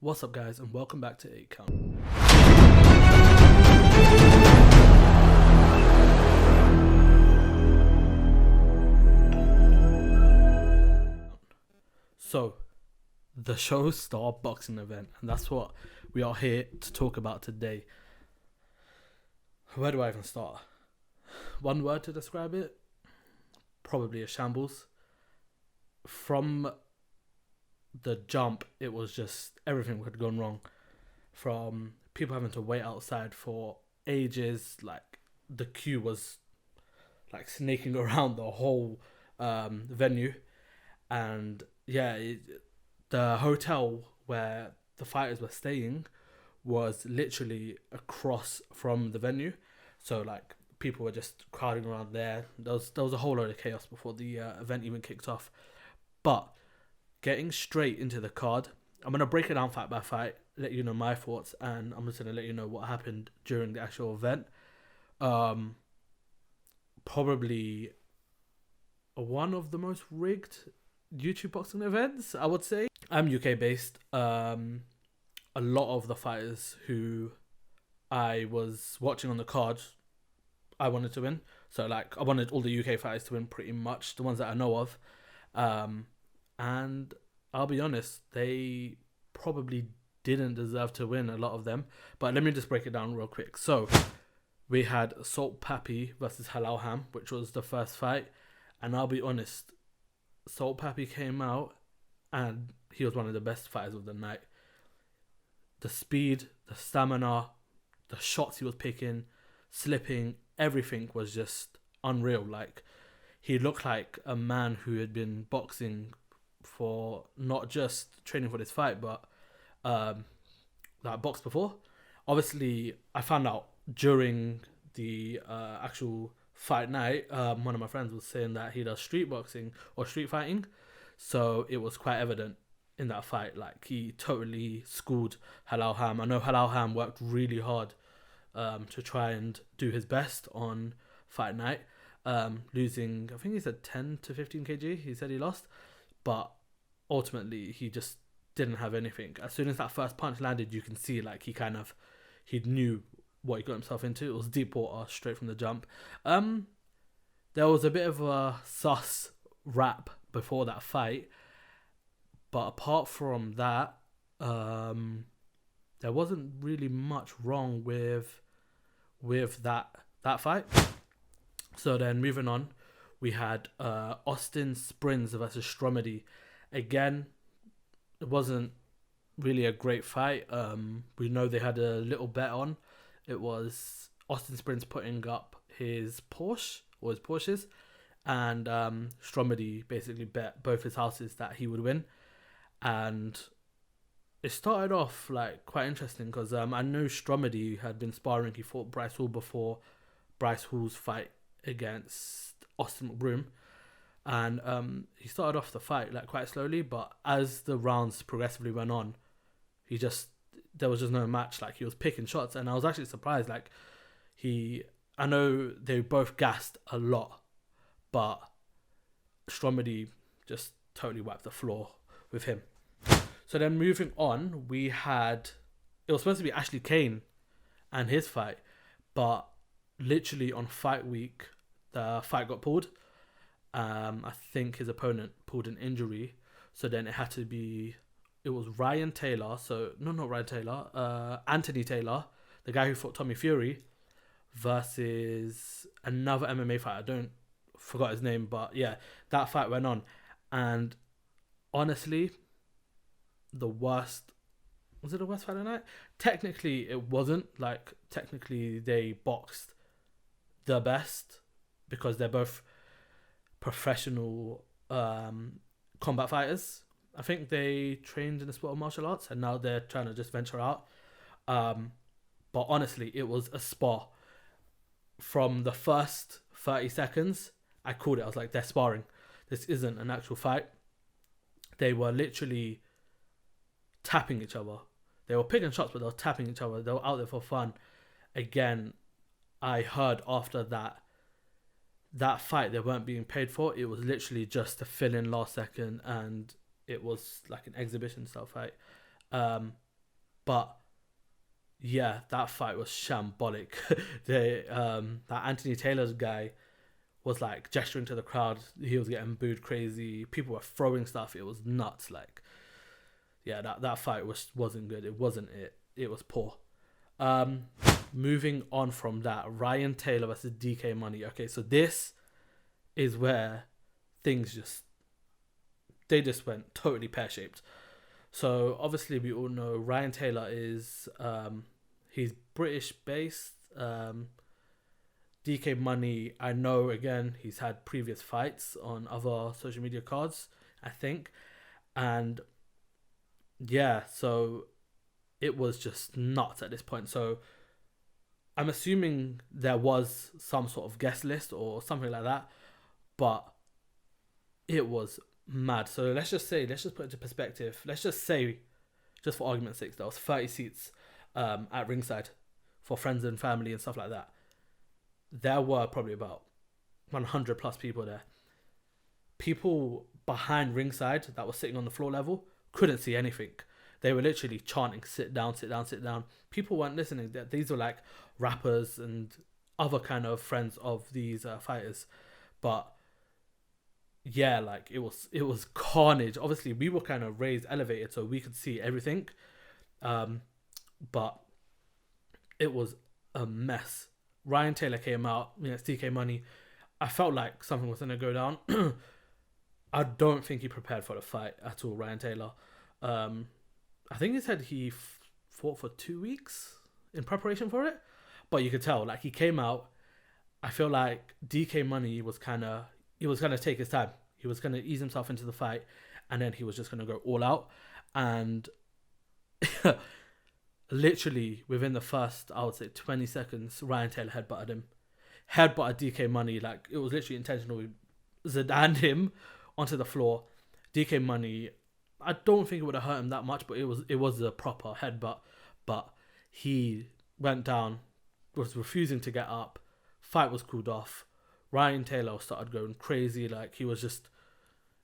What's up, guys, and welcome back to 8 Count. So, the Showstar boxing event, and that's what we are here to talk about today. Where do I even start? One word to describe it? Probably a shambles. From the jump, it was just everything had gone wrong. From people having to wait outside for ages, like the queue was like snaking around the whole venue, and the hotel where the fighters were staying was literally across from the venue, so like people were just crowding around there. There was a whole load of chaos before the event even kicked off. But getting straight into the card, I'm going to break it down fight by fight, let you know my thoughts, and I'm just going to let you know what happened during the actual event. Probably one of the most rigged YouTube boxing events, I would say. I'm UK based. A lot of the fighters who I was watching on the card, I wanted to win. So like I wanted all the UK fighters to win pretty much, the ones that I know of. And I'll be honest, they probably didn't deserve to win, a lot of them. But let me just break it down real quick. So we had Papi versus Halal Ham, which was the first fight. And I'll be honest, Papi came out and he was one of the best fighters of the night. The speed, the stamina, the shots he was picking, slipping, everything was just unreal. Like, he looked like a man who had been boxing for not just training for this fight, but boxed before. Obviously, I found out during the actual fight night, one of my friends was saying that he does street boxing or street fighting, so it was quite evident in that fight. Like, he totally schooled Halal Ham. I know Halal Ham worked really hard to try and do his best on fight night, losing, I think he said 10 to 15 kg he said he lost, but ultimately he just didn't have anything. As soon as that first punch landed, you can see like he knew what he got himself into. It was deep water straight from the jump. There was a bit of a sus rap before that fight, but apart from that, there wasn't really much wrong with that fight. So then moving on, we had Austin Springs versus Stromedy. Again, it wasn't really a great fight. We know they had a little bet on. It was Austin Springs putting up his Porsche or his Porsches, and Stromedy basically bet both his houses that he would win. And it started off like quite interesting because I know Stromedy had been sparring. He fought Bryce Hall before Bryce Hall's fight against Austin McBroom, and he started off the fight like quite slowly, but as the rounds progressively went on, there was just no match. Like, he was picking shots, and I was actually surprised. Like, I know they both gassed a lot, but Stromedy just totally wiped the floor with him. So then moving on, it was supposed to be Ashley Kane and his fight, but literally on fight week, the fight got pulled. I think his opponent pulled an injury, so then it was Ryan Taylor. So no, not Ryan Taylor. Anthony Taylor, the guy who fought Tommy Fury, versus another MMA fighter. Forgot his name, but yeah, that fight went on, and honestly, was it the worst fight of the night? Technically, it wasn't. Like, technically, they boxed the best because they're both professional combat fighters. I think they trained in the sport of martial arts, and now they're trying to just venture out. But honestly, it was a spar. From the first 30 seconds, I called it. I was like, they're sparring. This isn't an actual fight. They were literally tapping each other. They were picking shots, but they were tapping each other. They were out there for fun. Again, I heard after that fight they weren't being paid for. It was literally just to fill in last second, and it was like an exhibition style fight. But yeah, that fight was shambolic. That Anthony Taylor's guy was like gesturing to the crowd. He was getting booed crazy. People were throwing stuff. It was nuts. Like, yeah, that fight wasn't good. It wasn't it. It was poor. Moving on from that, Ryan Taylor versus DK Money. Okay, so this is where things just went totally pear shaped. So obviously we all know Ryan Taylor is he's British based. DK Money, I know again he's had previous fights on other social media cards, I think, and yeah, so it was just nuts at this point. So I'm assuming there was some sort of guest list or something like that, but it was mad. So let's just put it into perspective. Let's just say, just for argument's sake, there was 30 seats at ringside for friends and family and stuff like that. There were probably about 100 plus people there. People behind ringside that were sitting on the floor level couldn't see anything. They were literally chanting, sit down, sit down, sit down. People weren't listening. These were like rappers and other kind of friends of these fighters. But yeah, like it was carnage. Obviously, we were kind of elevated so we could see everything. But it was a mess. Ryan Taylor came out, it's DK Money. I felt like something was going to go down. I don't think he prepared for the fight at all, Ryan Taylor. I think he said he fought for 2 weeks in preparation for it. But you could tell, like, he came out. I feel like DK Money was going to take his time. He was going to ease himself into the fight. And then he was just going to go all out. And literally within the first, I would say 20 seconds, Ryan Taylor headbutted him. Headbutted DK Money. Like, it was literally intentional. Zidaned him onto the floor. DK Money, I don't think it would have hurt him that much, but it was a proper headbutt. But he went down, was refusing to get up. Fight was cooled off. Ryan Taylor started going crazy. Like, he was just,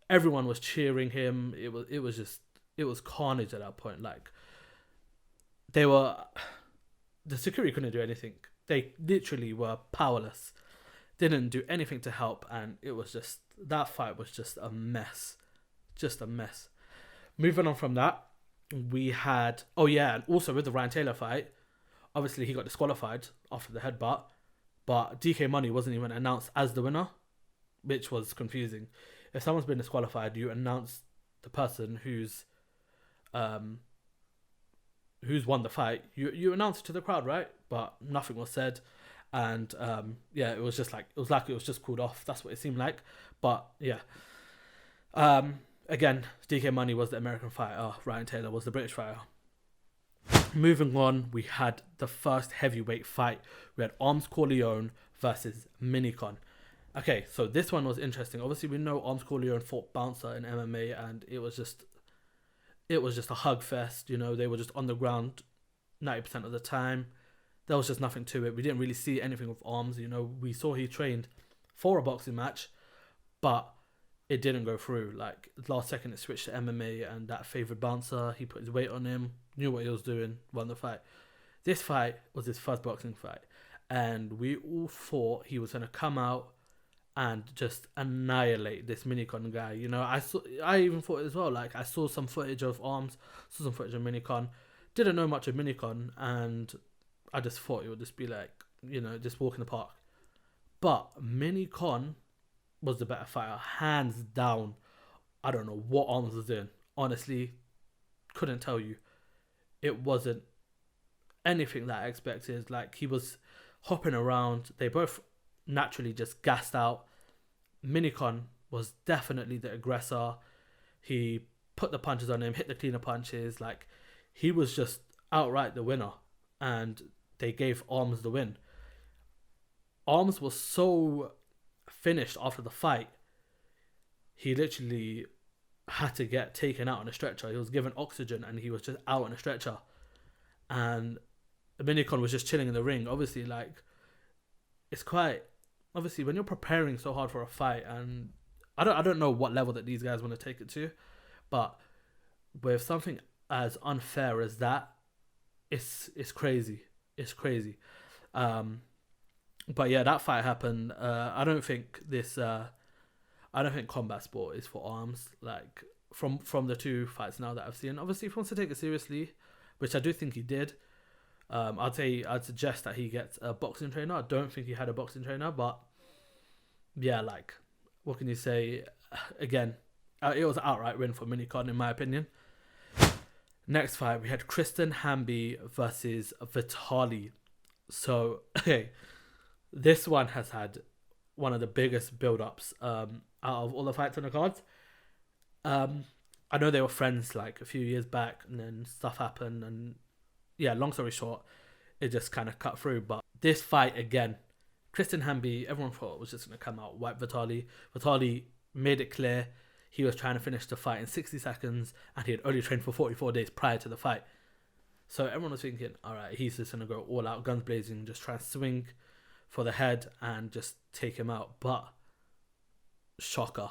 everyone was cheering him. It was carnage at that point. Like, the security couldn't do anything. They literally were powerless. Didn't do anything to help, and it was just, that fight was just a mess. Just a mess. Moving on from that, we had, and also with the Ryan Taylor fight, obviously he got disqualified after the headbutt, but DK Money wasn't even announced as the winner, which was confusing. If someone's been disqualified, you announce the person who's won the fight. You announce it to the crowd, right? But nothing was said, and it was just like it was just called off. That's what it seemed like. But yeah, again, DK Money was the American fighter. Ryan Taylor was the British fighter. Moving on, we had the first heavyweight fight. We had Arms Corleone versus Minicon. Okay, so this one was interesting. Obviously, we know Arms Corleone fought Bouncer in MMA, and it was just a hug fest. You know, they were just on the ground 90% of the time. There was just nothing to it. We didn't really see anything with Arms. You know, we saw he trained for a boxing match, but it didn't go through. Like, last second it switched to MMA, and that favoured Bouncer. He put his weight on him, knew what he was doing, won the fight. This fight was his first boxing fight, and we all thought he was going to come out and just annihilate this Minicon guy. You know, I even thought as well, like, I saw some footage of Arms, saw some footage of Minicon, didn't know much of Minicon, and I just thought it would just be like, you know, just walk in the park. But Minicon was the better fighter, hands down. I don't know what Arms was doing. Honestly, couldn't tell you. It wasn't anything that I expected. Like, he was hopping around. They both naturally just gassed out. Minicon was definitely the aggressor. He put the punches on him, hit the cleaner punches. Like, he was just outright the winner, and they gave Arms the win. Arms was so finished after the fight, he literally had to get taken out on a stretcher. He was given oxygen and he was just out on a stretcher, and Minicon was just chilling in the ring. Obviously, like, it's quite obviously when you're preparing so hard for a fight, and I don't know what level that these guys want to take it to, but with something as unfair as that, it's crazy. It's crazy. But yeah, that fight happened. I don't think combat sport is for arms. Like from the two fights now that I've seen, obviously, if he wants to take it seriously, which I do think he did, I'd suggest that he gets a boxing trainer. I don't think he had a boxing trainer, but yeah, like, what can you say? Again, it was an outright win for Minicon in my opinion. Next fight, we had Kristen Hamby versus Vitali. So, okay, this one has had one of the biggest build-ups out of all the fights on the cards. I know they were friends like a few years back, and then stuff happened, and yeah, long story short, it just kind of cut through. But this fight again, Kristen Hamby, everyone thought was just going to come out wipe Vitali. Vitali made it clear he was trying to finish the fight in 60 seconds, and he had only trained for 44 days prior to the fight. So everyone was thinking, all right, he's just going to go all out, guns blazing, just try and swing for the head and just take him out. But shocker,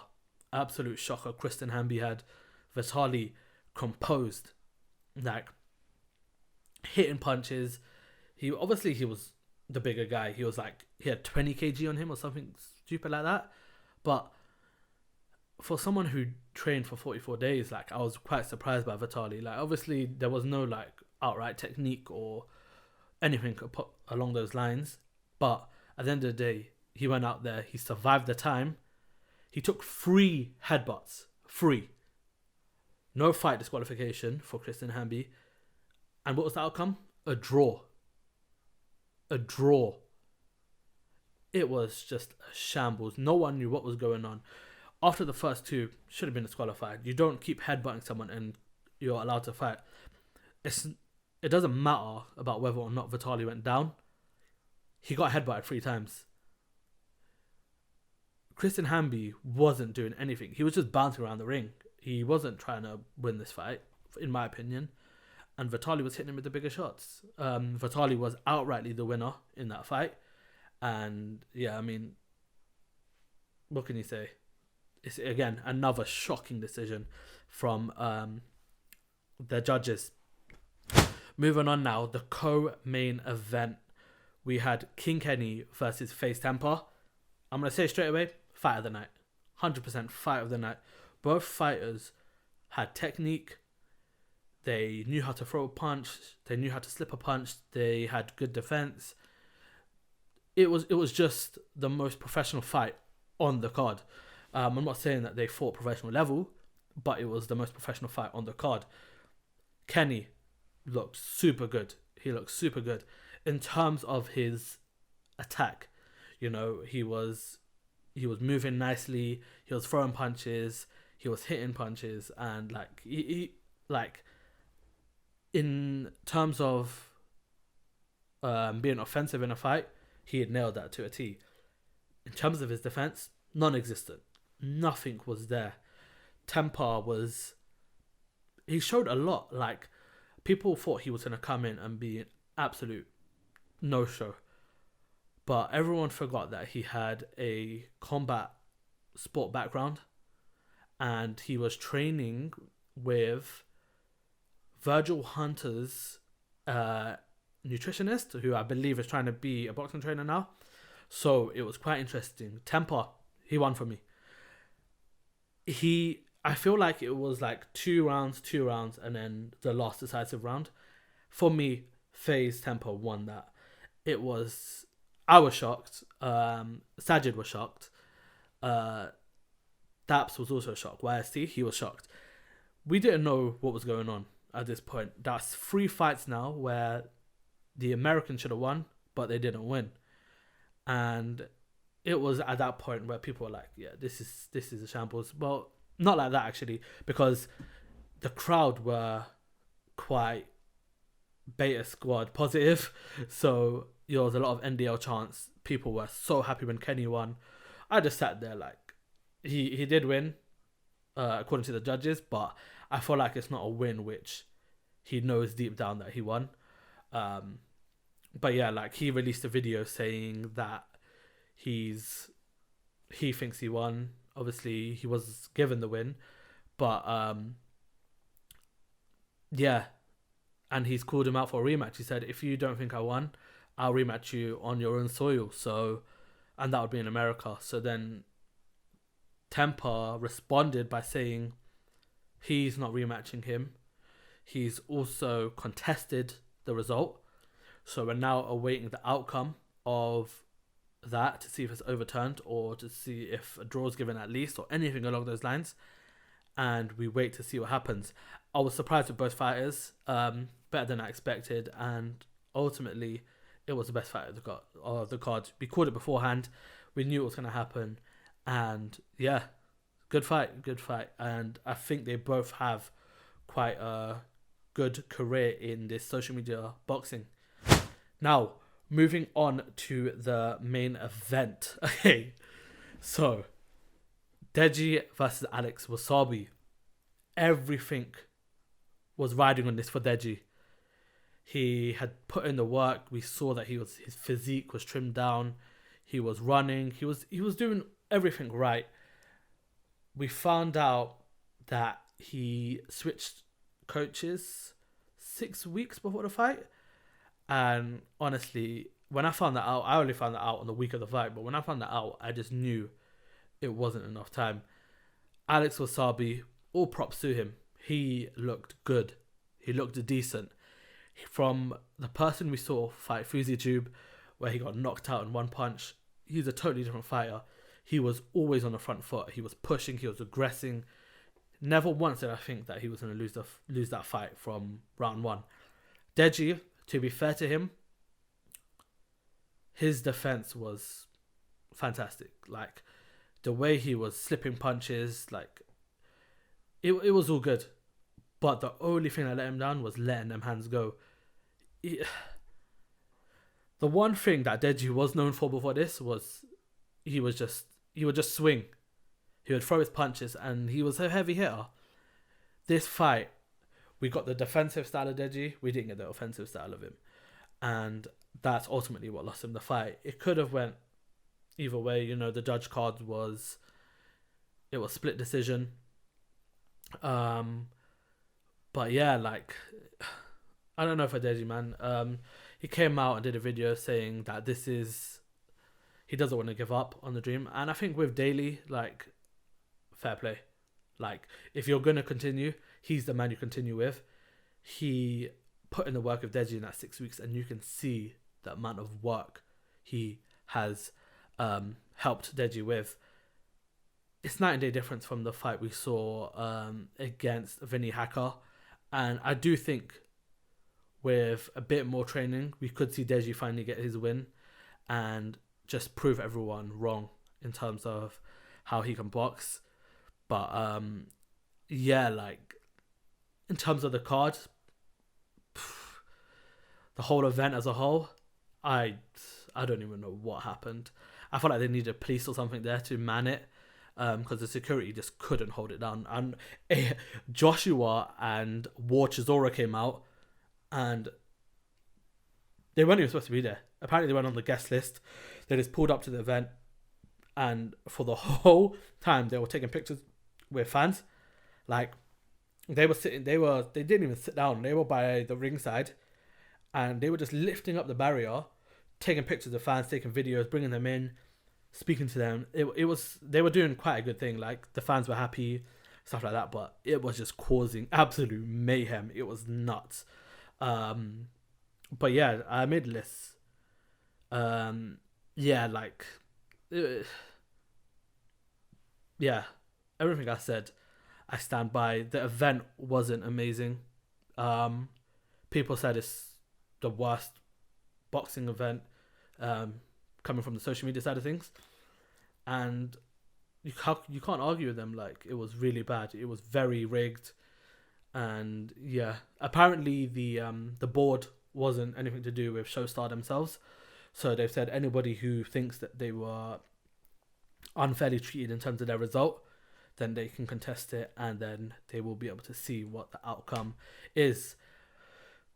absolute shocker. Kristen Hamby had Vitali composed, like hitting punches. He was the bigger guy. He had 20 kg on him or something stupid like that. But for someone who trained for 44 days, like, I was quite surprised by Vitali. Like, obviously there was no like outright technique or anything along those lines, but at the end of the day, he went out there, he survived the time, he took 3 headbutts, 3, no fight disqualification for Kristen Hamby, and what was the outcome? A draw. It was just a shambles. No one knew what was going on. After the first 2, should have been disqualified. You don't keep headbutting someone and you're allowed to fight. It doesn't matter about whether or not Vitali went down. He got headbutted 3 times. Kristen Hamby wasn't doing anything. He was just bouncing around the ring. He wasn't trying to win this fight, in my opinion. And Vitali was hitting him with the bigger shots. Vitali was outrightly the winner in that fight. And yeah, I mean, what can you say? It's, again, another shocking decision from the judges. Moving on now, the co-main event. We had King Kenny versus Face Temperrr. I'm going to say straight away, fight of the night. 100% fight of the night. Both fighters had technique. They knew how to throw a punch. They knew how to slip a punch. They had good defense. It was just the most professional fight on the card. I'm not saying that they fought professional level, but it was the most professional fight on the card. Kenny looked super good. He looked super good in terms of his attack. You know, he was moving nicely. He was throwing punches. He was hitting punches, and like he in terms of being offensive in a fight, he had nailed that to a T. In terms of his defense, non-existent. Nothing was there. Temperrr he showed a lot. Like, people thought he was going to come in and be an absolute no-show. But everyone forgot that he had a combat sport background. And he was training with Virgil Hunter's nutritionist, who I believe is trying to be a boxing trainer now. So it was quite interesting. Temperrr, he won for me. I feel like it was like 2 rounds, and then the last decisive round. For me, FaZe Temperrr won that. I was shocked. Sajid was shocked. Daps was also shocked. YST, he was shocked. We didn't know what was going on at this point. That's 3 fights now where the Americans should have won, but they didn't win. And it was at that point where people were like, yeah, this is a shambles. Well, not like that actually, because the crowd were quite beta squad positive. So there was a lot of NDL chants. People were so happy when Kenny won. I just sat there like, he did win, according to the judges, but I feel like it's not a win which he knows deep down that he won. But yeah, like, he released a video saying that he thinks he won. Obviously, he was given the win, but yeah, and he's called him out for a rematch. He said, if you don't think I won, I'll rematch you on your own soil. So, and that would be in America. So then Temperrr responded by saying he's not rematching him. He's also contested the result. So we're now awaiting the outcome of that to see if it's overturned or to see if a draw is given at least or anything along those lines. And we wait to see what happens. I was surprised with both fighters, better than I expected, and ultimately it was the best fight of the card. We called it beforehand. We knew it was going to happen, and yeah, good fight. And I think they both have quite a good career in this social media boxing. Now, moving on to the main event. Okay, so Deji versus Alex Wasabi. Everything was riding on this for Deji. He had put in the work. We saw that his physique was trimmed down. He was running. He was doing everything right. We found out that he switched coaches 6 weeks before the fight. And honestly, when I found that out, I only found that out on the week of the fight. But when I found that out, I just knew it wasn't enough time. Alex Wassabi, all props to him. He looked good. He looked decent. From the person we saw fight FuziTube, where he got knocked out in one punch, he's a totally different fighter. He was always on the front foot. He was pushing. He was aggressing. Never once did I think that he was going to lose that fight from round one. Deji, to be fair to him, his defense was fantastic. Like, the way he was slipping punches, like, it was all good. But the only thing that let him down was letting them hands go. The one thing that Deji was known for before this was he would just swing. He would throw his punches, and he was a heavy hitter. This fight, we got the defensive style of Deji. We didn't get the offensive style of him. And that's ultimately what lost him the fight. It could have went either way. You know, the judge card was split decision. But yeah, like, I don't know for Deji, man. He came out and did a video saying that he doesn't want to give up on the dream. And I think with Daly, like, fair play. Like, if you're going to continue, he's the man you continue with. He put in the work of Deji in that 6 weeks, and you can see the amount of work he has helped Deji with. It's night and day difference from the fight we saw against Vinny Hacker. And I do think with a bit more training, we could see Deji finally get his win and just prove everyone wrong in terms of how he can box. But yeah, like, in terms of the card, the whole event as a whole, I don't even know what happened. I felt like they needed police or something there to man it. Because the security just couldn't hold it down. And Joshua and War Chisora came out, and they weren't even supposed to be there. Apparently they went on the guest list. They just pulled up to the event, and for the whole time they were taking pictures with fans. Like, they were sitting, they didn't even sit down. They were by the ringside, and they were just lifting up the barrier, taking pictures of fans, taking videos, bringing them in, speaking to them. They were doing quite a good thing. Like, the fans were happy, stuff like that, but it was just causing absolute mayhem. It was nuts. But yeah, I made lists. Yeah, like, yeah, everything I said, I stand by. The event wasn't amazing. People said it's the worst boxing event, coming from the social media side of things, and you can't argue with them. Like, it was really bad. It was very rigged, and yeah, apparently the board wasn't anything to do with Showstar themselves. So they've said anybody who thinks that they were unfairly treated in terms of their result, then they can contest it, and then they will be able to see what the outcome is.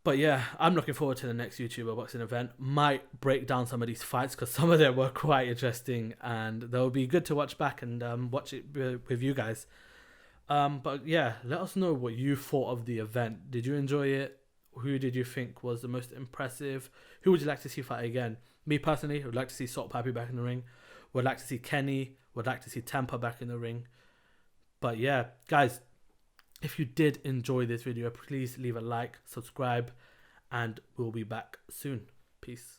But yeah, I'm looking forward to the next YouTuber boxing event. Might break down some of these fights because some of them were quite interesting, and they'll be good to watch back and watch it with you guys. But yeah, let us know what you thought of the event. Did you enjoy it? who did you think was the most impressive? Who would you like to see fight again? Me personally, I would like to see Salt Papi back in the ring. Would like to see Kenny. Would like to see Temperrr back in the ring. But yeah, guys, if you did enjoy this video, please leave a like, subscribe, and we'll be back soon. Peace.